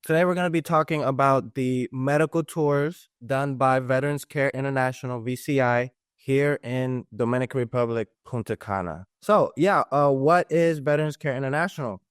Today we're going to be talking about the medical tours done by Veterans Care International (VCI) here in Dominican Republic, Punta Cana. What is Veterans Care International?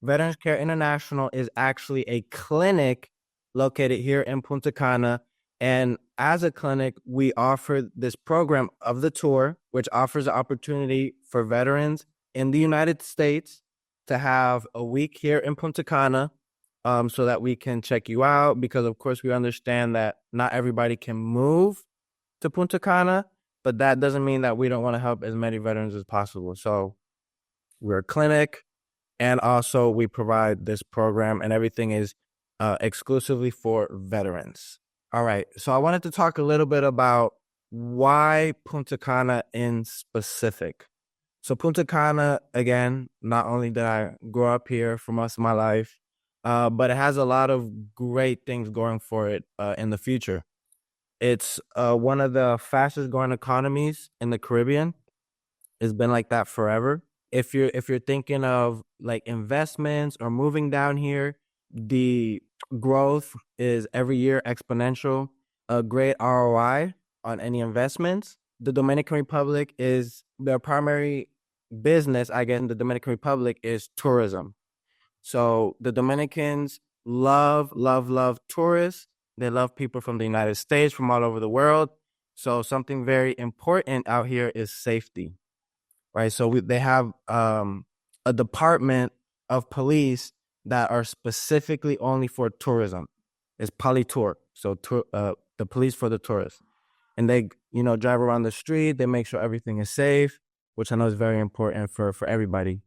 Veterans Care International is actually a clinic located here in Punta Cana. And as a clinic, we offer this program of the tour, which offers the opportunity for veterans in the United States to have a week here in Punta Cana, so that we can check you out, because of course we understand that not everybody can move to Punta Cana, but that doesn't mean that we don't want to help as many veterans as possible. So we're a clinic, and also we provide this program, and everything is exclusively for veterans. All right, so I wanted to talk a little bit about why Punta Cana in specific. So Punta Cana, again, not only did I grow up here for most of my life, but it has a lot of great things going for it in the future. It's one of the fastest growing economies in the Caribbean. It's been like that forever. If you're thinking of like investments or moving down here, the growth is every year exponential. A great ROI on any investments. The Dominican Republic is their primary business, I guess, in the Dominican Republic is tourism. So the Dominicans love tourists. They love people from the United States, from all over the world. So something very important out here is safety, right? So they have a department of police that are specifically only for tourism. It's Politour, so the police for the tourists. And they, drive around the street. They make sure everything is safe, which I know is very important for everybody.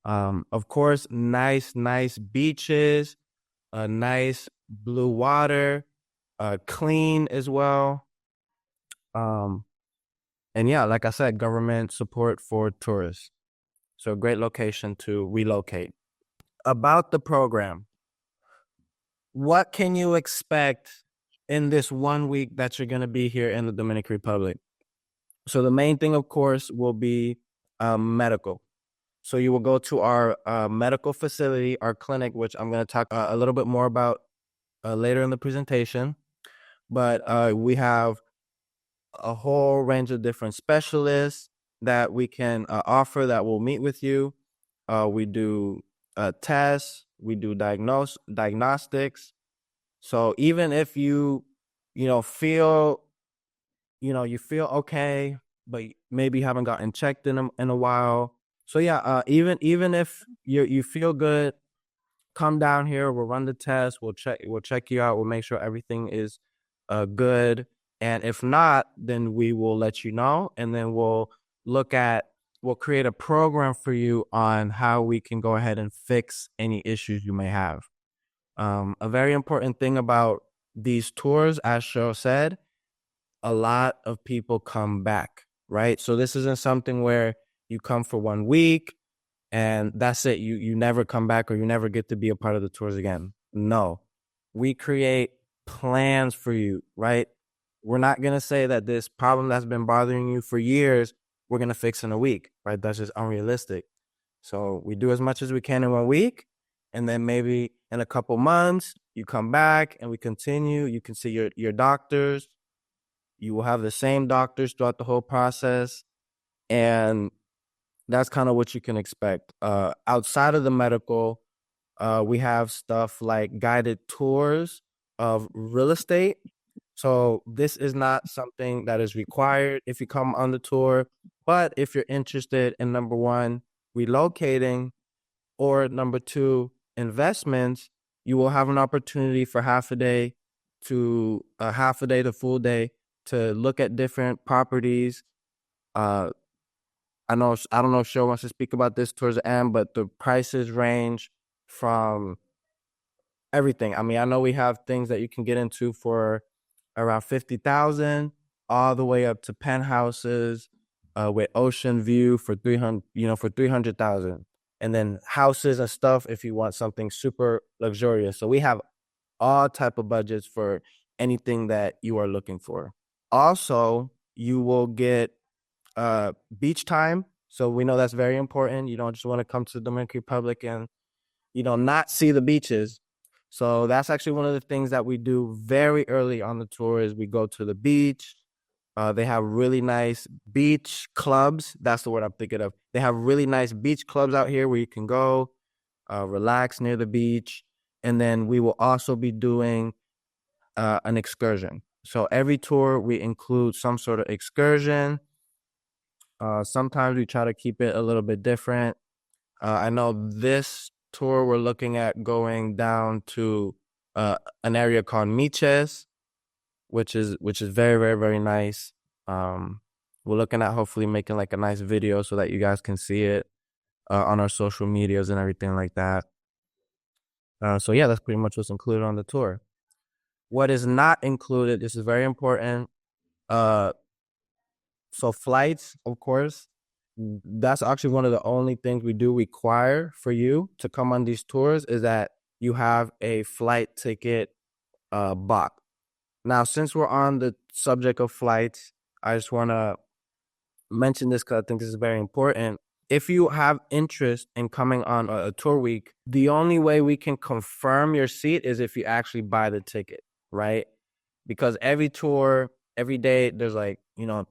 Of course, nice beaches, nice blue water, clean as well. And yeah, like I said, government support for tourists. So a great location to relocate. About the program, what can you expect in this 1 week that you're going to be here in the Dominican Republic? So the main thing, of course, will be medical. So you will go to our medical facility, our clinic, which I'm going to talk a little bit more about later in the presentation. But we have a whole range of different specialists that we can offer that will meet with you. We do tests, we do diagnostics. So even if you feel you feel okay, but maybe you haven't gotten checked in a while. So yeah, even if you feel good, come down here. We'll run the test. We'll check you out. We'll make sure everything is good. And if not, then we will let you know, and then we'll create a program for you on how we can go ahead and fix any issues you may have. A very important thing about these tours, as Cheryl said, a lot of people come back, right? So this isn't something where you come for 1 week and that's it. You never come back, or you never get to be a part of the tours again. No, we create plans for you, right? We're not going to say that this problem that's been bothering you for years, we're going to fix in a week, right? That's just unrealistic. So we do as much as we can in 1 week, and then maybe in a couple months, you come back and we continue. You can see your doctors. You will have the same doctors throughout the whole process. And that's kind of what you can expect. Outside of the medical, we have stuff like guided tours of real estate. So this is not something that is required if you come on the tour, but if you're interested in, number one, relocating, or number two, investments, you will have an opportunity for half a day to full day to look at different properties. I don't know if Cheryl wants to speak about this towards the end, but the prices range from everything. I mean, I know we have things that you can get into for around 50,000, all the way up to penthouses with ocean view for 300,000, and then houses and stuff if you want something super luxurious. So we have all type of budgets for anything that you are looking for. Also, you will get beach time. So we know that's very important. You don't just want to come to the Dominican Republic and not see the beaches. So that's actually one of the things that we do very early on the tour is we go to the beach. They have really nice beach clubs. That's the word I'm thinking of. They have really nice beach clubs out here where you can go, relax near the beach. And then we will also be doing an excursion. So every tour we include some sort of excursion. Sometimes we try to keep it a little bit different. I know this tour we're looking at going down to an area called Miches, which is very, very, very nice. We're looking at hopefully making like a nice video so that you guys can see it on our social medias and everything like that. So yeah, that's pretty much what's included on the tour. What is not included, this is very important. So flights, of course, that's actually one of the only things we do require for you to come on these tours is that you have a flight ticket bought. Now, since we're on the subject of flights, I just want to mention this because I think this is very important. If you have interest in coming on a tour week, the only way we can confirm your seat is if you actually buy the ticket, right? Because every tour, every day, there's like,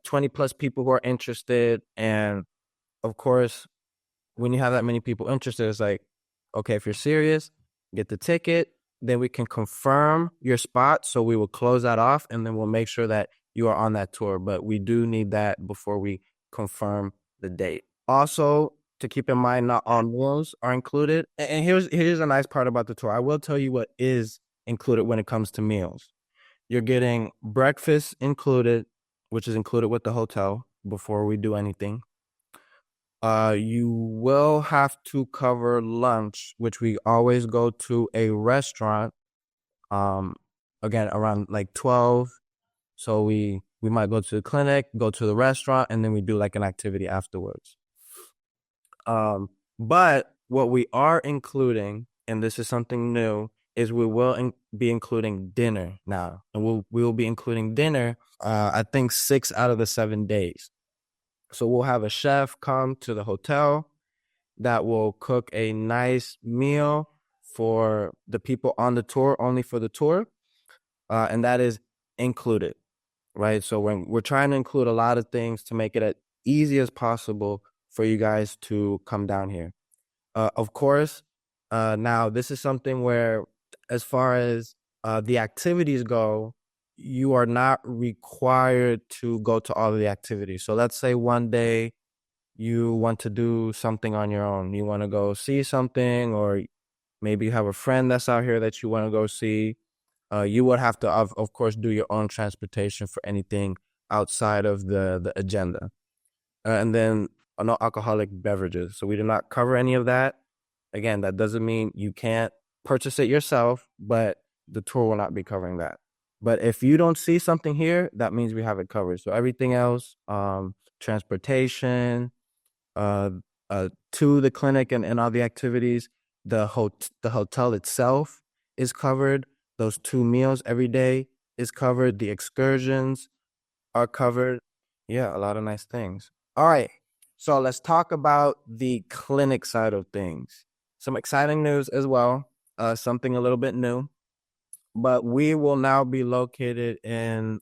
20 plus people who are interested. And of course, when you have that many people interested, it's like, okay, if you're serious, get the ticket, then we can confirm your spot. So we will close that off and then we'll make sure that you are on that tour. But we do need that before we confirm the date. Also, to keep in mind, not all meals are included. And here's a nice part about the tour. I will tell you what is included when it comes to meals. You're getting breakfast included, which is included with the hotel before we do anything. You will have to cover lunch, which we always go to a restaurant. Again, around like 12. So we might go to the clinic, go to the restaurant, and then we do like an activity afterwards. But what we are including, and this is something new, is we will be including dinner now, and we will be including dinner. I think 6 out of the 7 days. So we'll have a chef come to the hotel that will cook a nice meal for the people on the tour, only for the tour, and that is included, right? So we're trying to include a lot of things to make it as easy as possible for you guys to come down here. Of course, now this is something where, as far as the activities go, you are not required to go to all of the activities. So let's say one day you want to do something on your own. You want to go see something, or maybe you have a friend that's out here that you want to go see. You would have to, of course, do your own transportation for anything outside of the agenda. And then no alcoholic beverages. So we do not cover any of that. Again, that doesn't mean you can't purchase it yourself, but the tour will not be covering that. But if you don't see something here, that means we have it covered. So everything else, transportation, to the clinic and all the activities, the hotel itself is covered. Those 2 meals every day is covered. The excursions are covered. Yeah, a lot of nice things. All right. So let's talk about the clinic side of things. Some exciting news as well. Something a little bit new. But we will be located in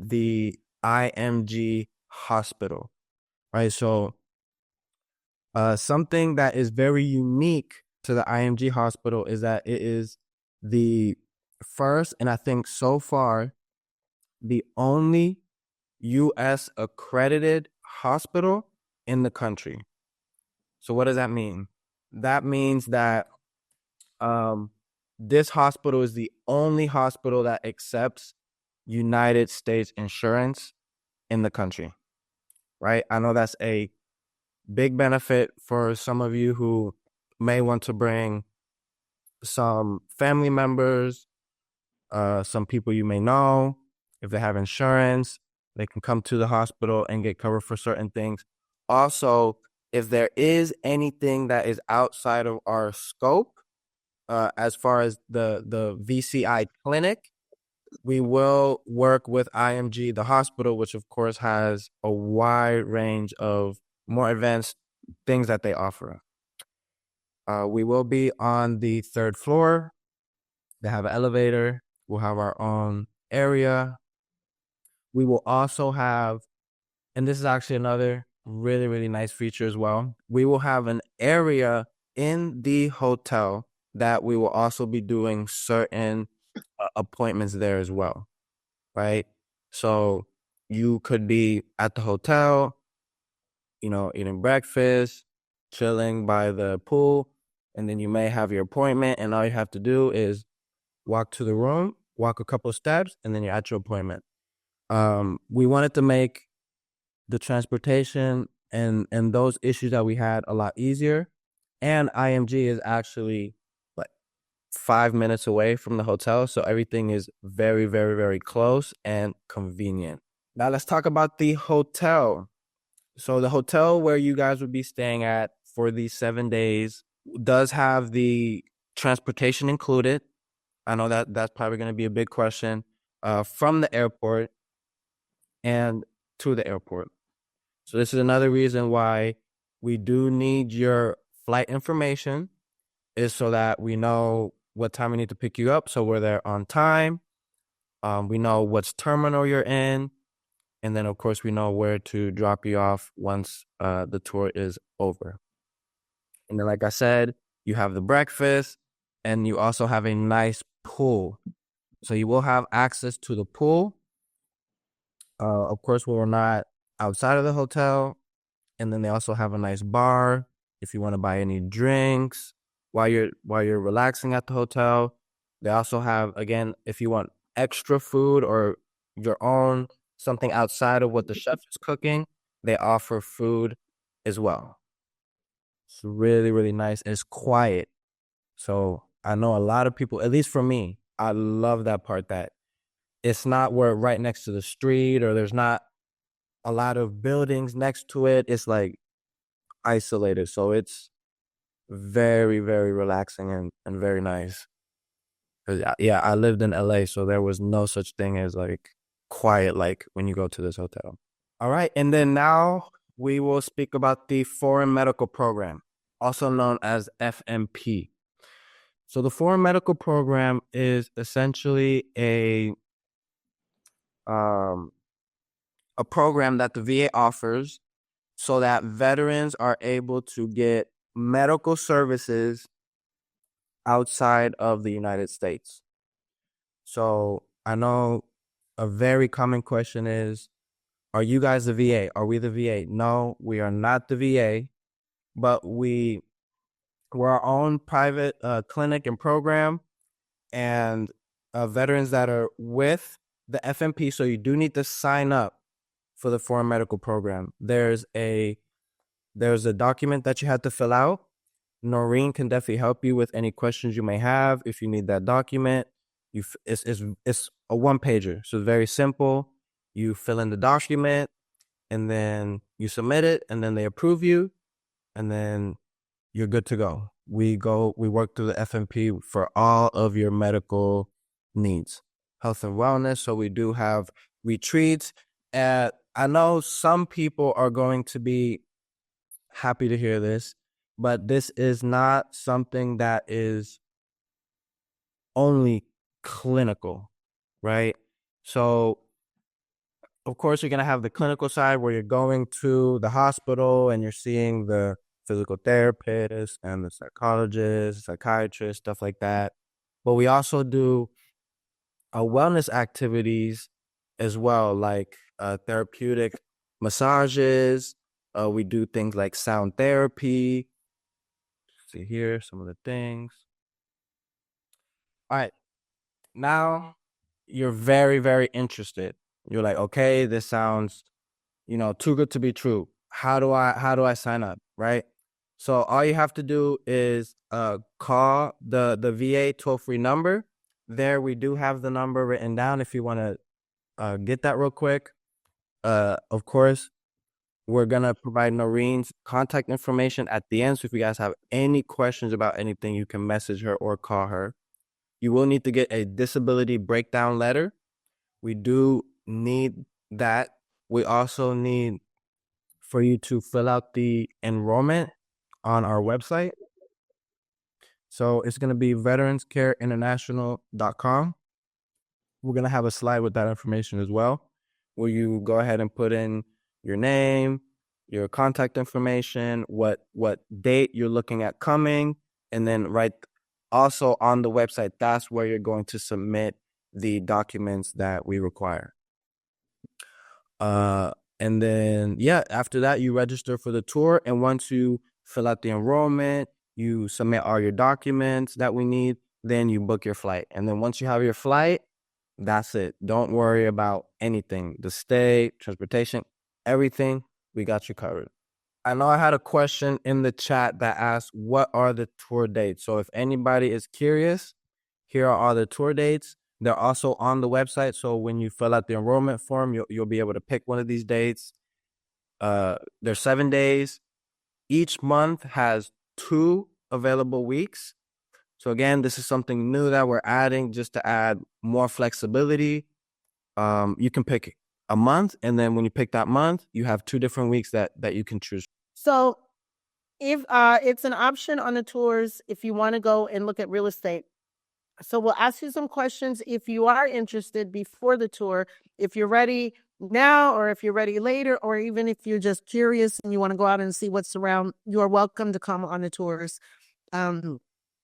the IMG hospital, right? So something that is very unique to the IMG hospital is that it is the first, and I think so far, the only U.S. accredited hospital in the country. So what does that mean? That means that this hospital is the only hospital that accepts United States insurance in the country, right? I know that's a big benefit for some of you who may want to bring some family members, some people you may know. If they have insurance, they can come to the hospital and get covered for certain things. Also, if there is anything that is outside of our scope, as far as the VCI clinic, we will work with IMG, the hospital, which of course has a wide range of more advanced things that they offer. We will be on the third floor. They have an elevator. We'll have our own area. We will also have, and this is actually another really, really nice feature as well. We will have an area in the hotel that we will also be doing certain appointments there as well, right? So you could be at the hotel, eating breakfast, chilling by the pool, and then you may have your appointment, and all you have to do is walk to the room, walk a couple of steps, and then you're at your appointment. We wanted to make the transportation and those issues that we had a lot easier. And IMG is actually like 5 minutes away from the hotel. So everything is very, very, very close and convenient. Now let's talk about the hotel. So the hotel where you guys would be staying at for these 7 days does have the transportation included. I know that that's probably going to be a big question, from the airport and to the airport. So this is another reason why we do need your flight information, is so that we know what time we need to pick you up, so we're there on time. We know which terminal you're in, and then of course we know where to drop you off once the tour is over. And then, like I said, you have the breakfast, and you also have a nice pool. So you will have access to the pool. Of course, we're not outside of the hotel. And then they also have a nice bar if you want to buy any drinks while you're relaxing at the hotel. They also have, again, if you want extra food or your own something outside of what the chef is cooking, they offer food as well. It's really, really nice. It's quiet. So I know a lot of people, at least for me, I love that part, that it's not we're right next to the street, or there's not a lot of buildings next to it. It's like isolated. So it's very, very relaxing and very nice. 'Cause, yeah, I lived in LA, so there was no such thing as like quiet like when you go to this hotel. All right. And then now we will speak about the Foreign Medical Program, also known as FMP. So the Foreign Medical Program is essentially a program that the VA offers so that veterans are able to get medical services outside of the United States. So I know a very common question is, are you guys the VA? Are we the VA? No, we are not the VA, but we're our own private clinic and program, and veterans that are with the FMP. So you do need to sign up for the Foreign Medical Program. There's a document that you have to fill out. Noreen can definitely help you with any questions you may have. If you need that document, it's a one pager, so it's very simple. You fill in the document, and then you submit it, and then they approve you, and then you're good to go. We work through the FMP for all of your medical needs, health and wellness. So we do have retreats. I know some people are going to be happy to hear this, but this is not something that is only clinical, right? So, of course, you're going to have the clinical side where you're going to the hospital and you're seeing the physical therapist and the psychologist, psychiatrist, stuff like that. But we also do wellness activities as well, like therapeutic massages. We do things like sound therapy. See here, some of the things. All right. Now you're very, very interested. You're like, okay, this sounds, too good to be true. How do I sign up? Right. So all you have to do is call the VA toll-free number. There we do have the number written down if you want to get that real quick. Of course, we're gonna provide Noreen's contact information at the end. So if you guys have any questions about anything, you can message her or call her. You will need to get a disability breakdown letter. We do need that. We also need for you to fill out the enrollment on our website. So it's going to be veteranscareinternational.com. We're going to have a slide with that information as well, where you go ahead and put in your name, your contact information, what date you're looking at coming, and then also on the website, that's where you're going to submit the documents that we require. And then, after that, you register for the tour. And once you fill out the enrollment, you submit all your documents that we need, then you book your flight. And then once you have your flight, that's it. Don't worry about anything. The stay, transportation, everything, we got you covered. I know I had a question in the chat that asked, what are the tour dates? So if anybody is curious, here are all the tour dates. They're also on the website. So when you fill out the enrollment form, you'll be able to pick one of these dates. There's 7 days. Each month has 2 available weeks. So again, this is something new that we're adding just to add more flexibility. You can pick a month, and then when you pick that month, you have 2 different weeks that you can choose. So if it's an option on the tours, if you want to go and look at real estate. So we'll ask you some questions if you are interested before the tour, if you're ready now or if you're ready later, or even if you're just curious and you want to go out and see what's around, you are welcome to come on the tours.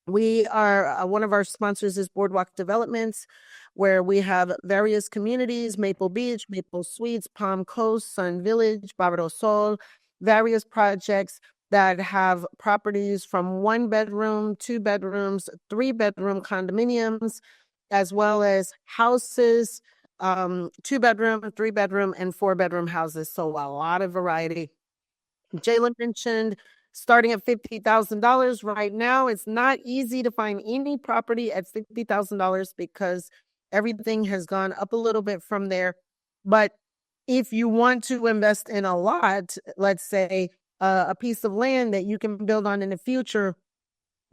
We are, one of our sponsors is Boardwalk Developments, where we have various communities, Maple Beach, Maple Suites, Palm Coast, Sun Village, Barbados Sol, various projects that have properties from 1 bedroom, 2 bedrooms, 3 bedroom condominiums, as well as houses, 2 bedroom, 3 bedroom, and 4 bedroom houses. So a lot of variety. Jayla mentioned starting at $50,000 right now. It's not easy to find any property at $50,000 because everything has gone up a little bit from there. But if you want to invest in a lot, let's say a piece of land that you can build on in the future,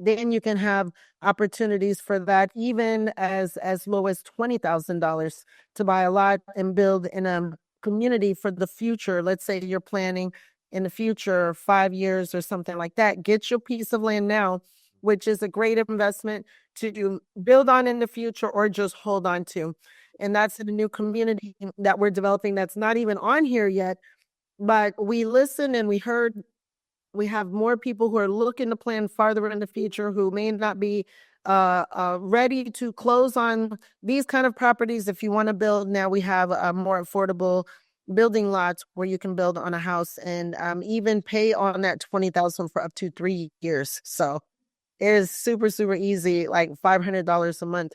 then you can have opportunities for that, even as low as $20,000 to buy a lot and build in a community for the future. Let's say you're planning in the future 5 years or something like that. Get your piece of land now, which is a great investment to build on in the future or just hold on to. And that's in a new community that we're developing that's not even on here yet. But we listened and we heard we have more people who are looking to plan farther in the future who may not be ready to close on these kind of properties. If you want to build now, we have more affordable building lots where you can build on a house and even pay on that $20,000 for up to 3 years. So it is super, super easy, like $500 a month.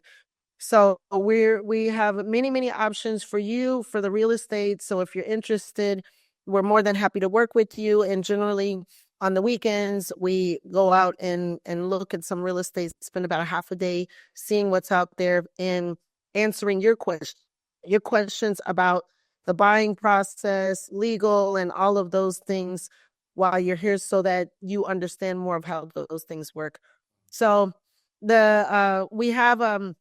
So we have many options for you for the real estate. So if you're interested, we're more than happy to work with you. And generally on the weekends, we go out and look at some real estate, spend about a half a day seeing what's out there and answering your questions about the buying process, legal, and all of those things while you're here so that you understand more of how those things work. So we have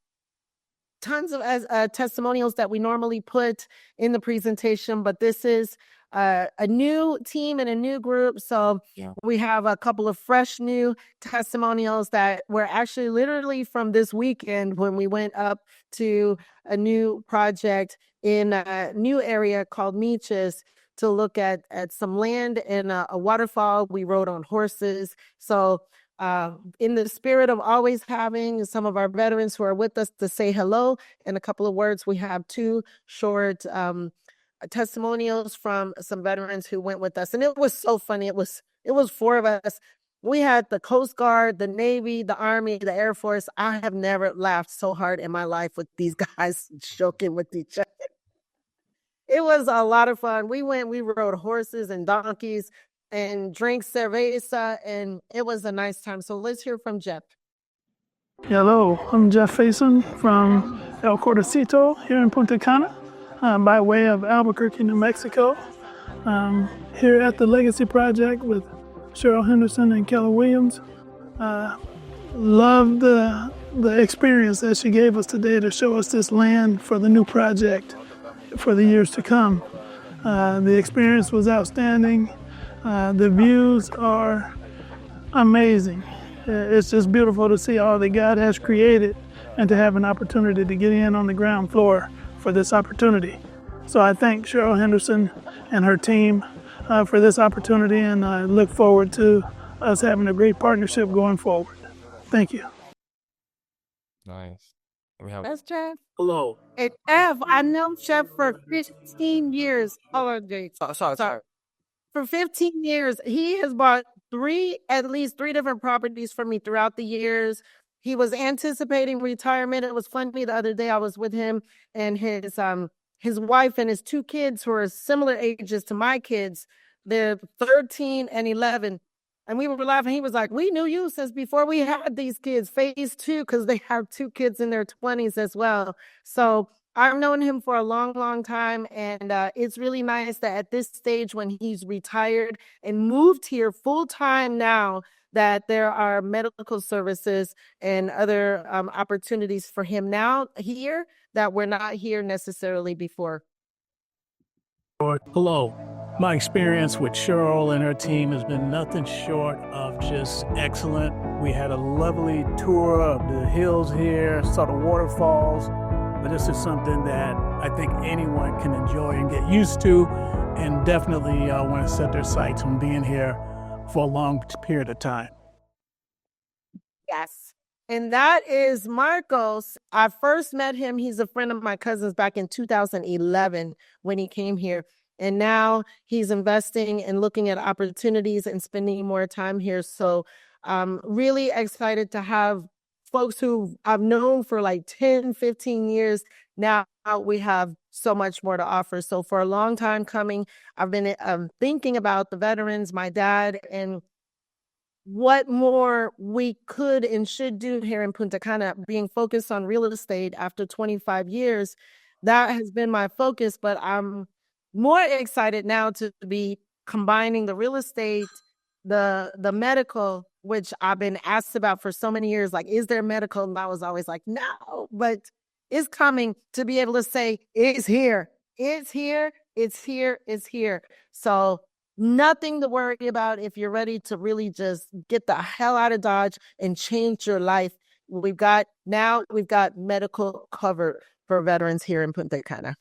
tons of testimonials that we normally put in the presentation, but this is a new team and a new group. So we have a couple of fresh new testimonials that were actually literally from this weekend when we went up to a new project in a new area called Meaches to look at some land and a waterfall. We rode on horses. So in the spirit of always having some of our veterans who are with us to say hello in a couple of words, we have 2 short testimonials from some veterans who went with us. And it was so funny. It was 4 of us. We had the Coast Guard, the Navy, the Army, the Air Force. I have never laughed so hard in my life with these guys joking with each other. It was a lot of fun. We rode horses and donkeys and drank cerveza, and it was a nice time. So let's hear from Jeff. Hello, I'm Jeff Faison from El Cortecito here in Punta Cana by way of Albuquerque, New Mexico. Here at the Legacy Project with Cheryl Henderson and Keller Williams. Love the experience that she gave us today to show us this land for the new project for the years to come. The experience was outstanding. The views are amazing. It's just beautiful to see all that God has created and to have an opportunity to get in on the ground floor for this opportunity. So I thank Cheryl Henderson and her team for this opportunity, and I look forward to us having a great partnership going forward. Thank you. Nice. We have That's Jeff. Hello. And Jeff, I know Jeff for 15 years. Holidays. sorry. For 15 years, he has bought at least three different properties for me throughout the years. He was anticipating retirement. It was funny the other day. I was with him and his wife and his two kids who are similar ages to my kids. They're 13 and 11. And we were laughing. He was like, "We knew you since before we had these kids, phase two," because they have two kids in their 20s as well. So I've known him for a long, long time. And it's really nice that at this stage when he's retired and moved here full time now, that there are medical services and other opportunities for him now here that were not here necessarily before. Hello. My experience with Cheryl and her team has been nothing short of just excellent. We had a lovely tour of the hills here, saw the waterfalls, but this is something that I think anyone can enjoy and get used to, and definitely want to set their sights on being here for a long period of time. Yes. And that is Marcos. I first met him. He's a friend of my cousin's back in 2011 when he came here. And now he's investing and looking at opportunities and spending more time here. So I'm really excited to have folks who I've known for like 10, 15 years. Now we have so much more to offer. So for a long time coming, I've been thinking about the veterans, my dad, and what more we could and should do here in Punta Cana, being focused on real estate after 25 years. That has been my focus, but I'm more excited now to be combining the real estate, the medical, which I've been asked about for so many years. Like, is there medical? And I was always like, no, but it's coming, to be able to say, it's here. It's here. It's here. It's here. So nothing to worry about if you're ready to really just get the hell out of Dodge and change your life. We've got medical cover for veterans here in Punta Cana.